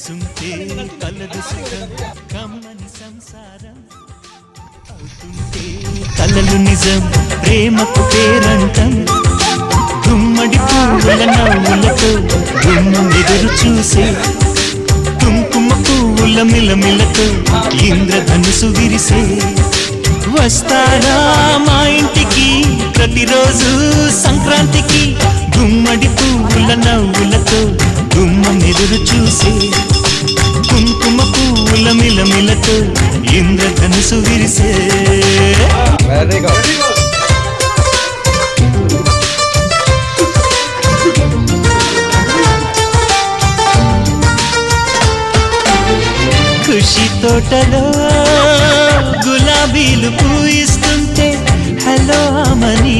కలిసుంటే కలదు సుఖం కమ్మని సంసారం అవుతుంటే కలలు నిజం ప్రేమకు పేరంటం గుమ్మడి పువ్వుల నవ్వులతో గుమ్మం ఎదురు చూసే కుంకుమ పువ్వుల మిలమిలతో ఇంద్రధనుసు విరిసే వస్తారా మా ఇంటికి ప్రతిరోజు సంక్రాంతికి గుమ్మడి పువ్వుల నవ్వులతో గుమ్మం ఎదురు చూసే కుంకుమ పువ్వుల మిలమిలతో ఇంద్రధనుసు విరిసే ఖుషి తోటలో గులాబీలు పూయిస్తుంటే హలో అమని